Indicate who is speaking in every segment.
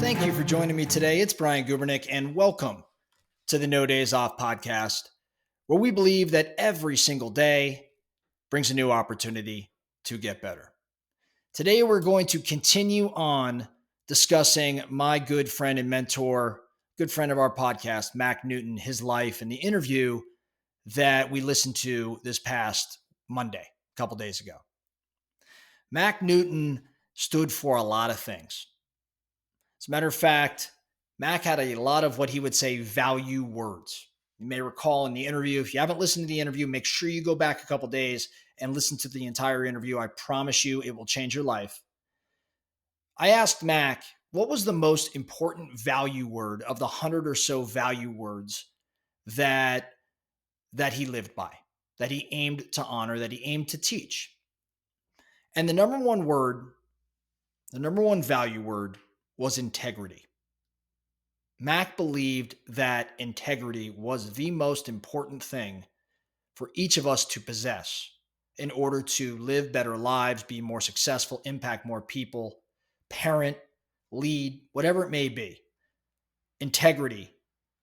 Speaker 1: Thank you for joining me today. It's Brian Gubernick, and welcome to the No Days Off podcast, where we believe that every single day brings a new opportunity to get better. Today, we're going to continue on discussing my good friend and mentor, good friend of our podcast, Mack Newton, his life, and the interview that we listened to this past Monday, a couple days ago. Mack Newton stood for a lot of things. As a matter of fact, Mack had a lot of what he would say value words. You may recall in the interview, if you haven't listened to the interview, make sure you go back a couple days and listen to the entire interview. I promise you it will change your life. I asked Mack, what was the most important value word of the 100 or so value words that he lived by, that he aimed to honor, that he aimed to teach? And the number one value word was integrity. Mack believed that integrity was the most important thing for each of us to possess in order to live better lives, be more successful, impact more people, parent, lead, whatever it may be. Integrity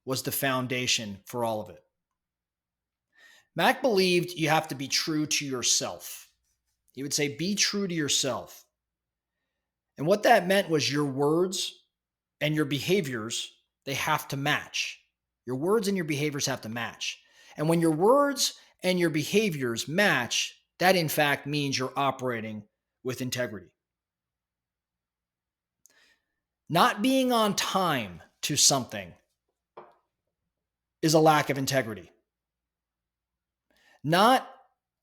Speaker 1: was the foundation for all of it. Mack believed you have to be true to yourself. He would say, be true to yourself. And what that meant was your words and your behaviors, they have to match. Your words and your behaviors have to match. And when your words and your behaviors match, that in fact means you're operating with integrity. Not being on time to something is a lack of integrity. Not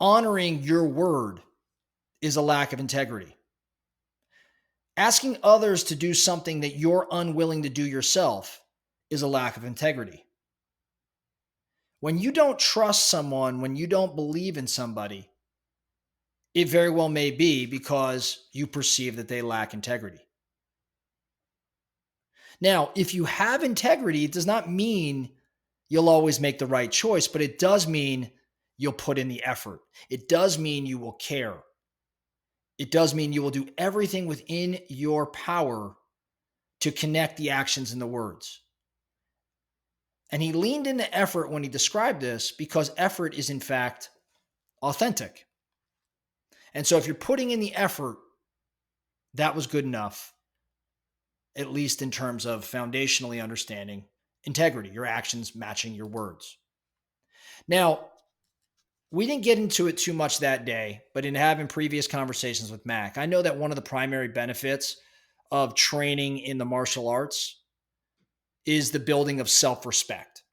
Speaker 1: honoring your word is a lack of integrity. Asking others to do something that you're unwilling to do yourself is a lack of integrity. When you don't trust someone, when you don't believe in somebody, it very well may be because you perceive that they lack integrity. Now, if you have integrity, it does not mean you'll always make the right choice, but it does mean you'll put in the effort. It does mean you will care. It does mean you will do everything within your power to connect the actions and the words. And he leaned into effort when he described this because effort is in fact authentic. And so if you're putting in the effort, that was good enough, at least in terms of foundationally understanding integrity, your actions matching your words. Now, we didn't get into it too much that day, but in having previous conversations with Mack, I know that one of the primary benefits of training in the martial arts is the building of self-respect.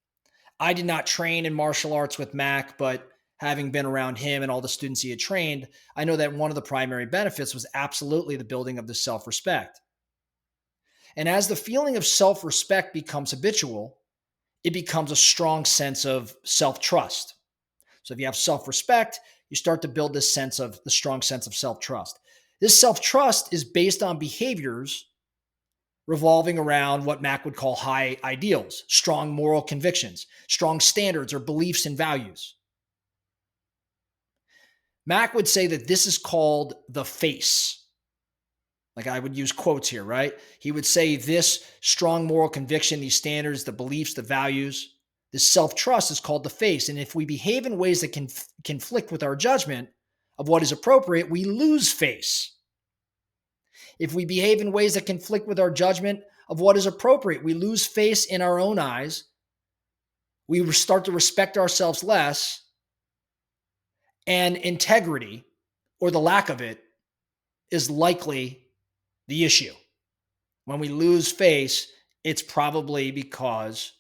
Speaker 1: I did not train in martial arts with Mack, but having been around him and all the students he had trained, I know that one of the primary benefits was absolutely the building of the self-respect. And as the feeling of self-respect becomes habitual, it becomes a strong sense of self-trust. So if you have self-respect, you start to build this strong sense of self-trust. This self-trust is based on behaviors revolving around what Mack would call high ideals, strong moral convictions, strong standards or beliefs and values. Mack would say that this is called the face. Like I would use quotes here, right? He would say this strong moral conviction, these standards, the beliefs, the values, this self-trust is called the face. And if we behave in ways that can conflict with our judgment of what is appropriate, we lose face. If we behave in ways that conflict with our judgment of what is appropriate, we lose face in our own eyes. We start to respect ourselves less. And integrity, or the lack of it, is likely the issue. When we lose face, it's probably because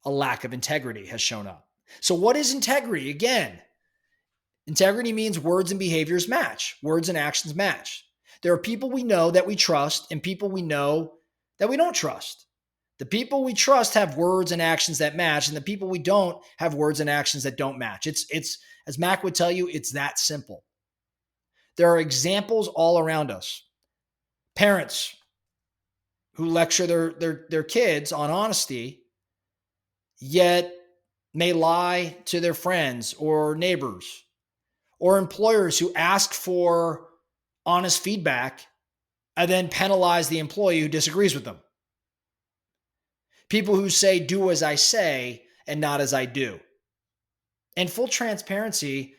Speaker 1: a lack of integrity has shown up. So what is integrity? Again, integrity means words and behaviors match. Words and actions match. There are people we know that we trust and people we know that we don't trust. The people we trust have words and actions that match, and the people we don't have words and actions that don't match. It's as Mack would tell you, it's that simple. There are examples all around us. Parents who lecture their kids on honesty, yet may lie to their friends or neighbors, or employers who ask for honest feedback and then penalize the employee who disagrees with them. People who say, do as I say and not as I do. And full transparency,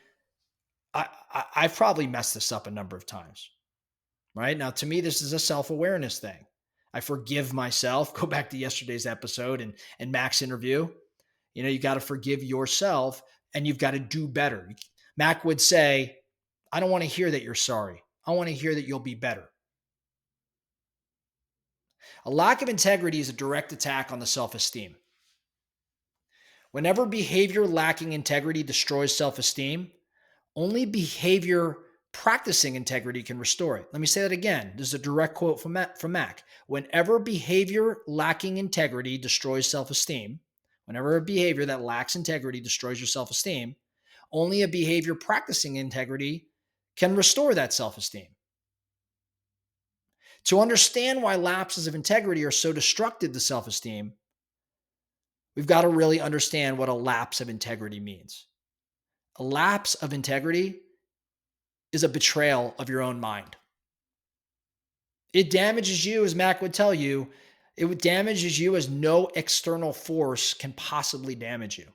Speaker 1: I've probably messed this up a number of times, right? Now, to me, this is a self-awareness thing. I forgive myself. Go back to yesterday's episode and Mack's interview. You got to forgive yourself and you've got to do better. Mack would say, I don't want to hear that you're sorry. I want to hear that you'll be better. A lack of integrity is a direct attack on the self-esteem. Whenever behavior lacking integrity destroys self-esteem, only behavior practicing integrity can restore it. Let me say that again. This is a direct quote from Mack. Whenever behavior lacking integrity destroys self-esteem, whenever a behavior that lacks integrity destroys your self-esteem, only a behavior practicing integrity can restore that self-esteem. To understand why lapses of integrity are so destructive to self-esteem, we've got to really understand what a lapse of integrity means. A lapse of integrity is a betrayal of your own mind. It damages you, as Mack would tell you, it damages you as no external force can possibly damage you.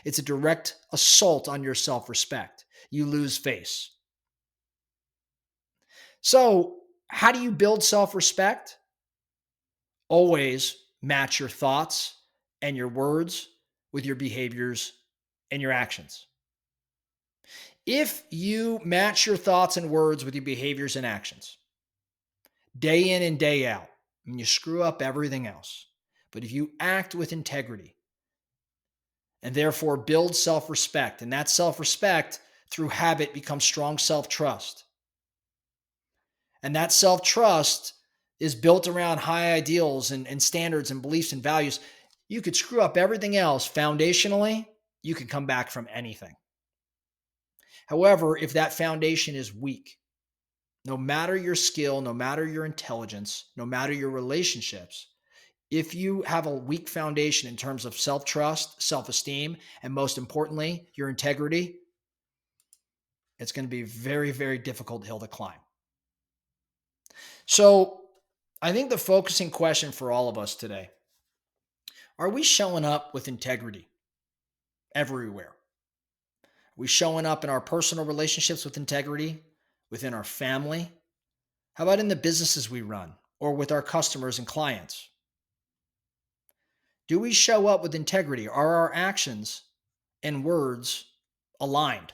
Speaker 1: It's a direct assault on your self-respect. You lose face. So, how do you build self-respect? Always match your thoughts and your words with your behaviors and your actions. If you match your thoughts and words with your behaviors and actions, day in and day out, and you screw up everything else, but if you act with integrity and therefore build self-respect, and that self-respect through habit becomes strong self-trust, and that self-trust is built around high ideals and standards and beliefs and values, you could screw up everything else. Foundationally, you can come back from anything. However, if that foundation is weak, no matter your skill, no matter your intelligence, no matter your relationships, if you have a weak foundation in terms of self-trust, self-esteem, and most importantly, your integrity, it's going to be a very, very difficult hill to climb. So I think the focusing question for all of us today, are we showing up with integrity everywhere? Are we showing up in our personal relationships with integrity, within our family? How about in the businesses we run or with our customers and clients? Do we show up with integrity? Are our actions and words aligned?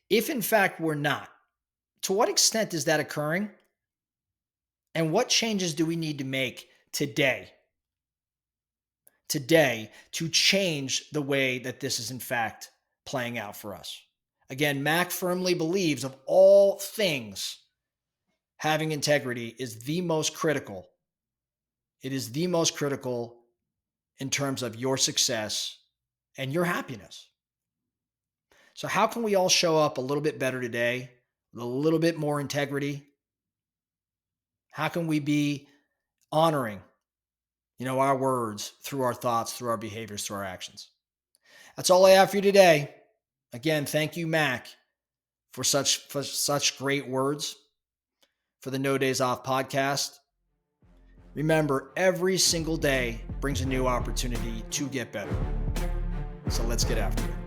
Speaker 1: If in fact we're not, to what extent is that occurring? And what changes do we need to make today to change the way that this is in fact playing out for us? Again, Mack firmly believes of all things, having integrity is the most critical. It is the most critical in terms of your success and your happiness. So how can we all show up a little bit better today with a little bit more integrity? How can we be honoring, our words through our thoughts, through our behaviors, through our actions? That's all I have for you today. Again, thank you, Mack, for such great words for the No Days Off podcast. Remember, every single day brings a new opportunity to get better. So let's get after it.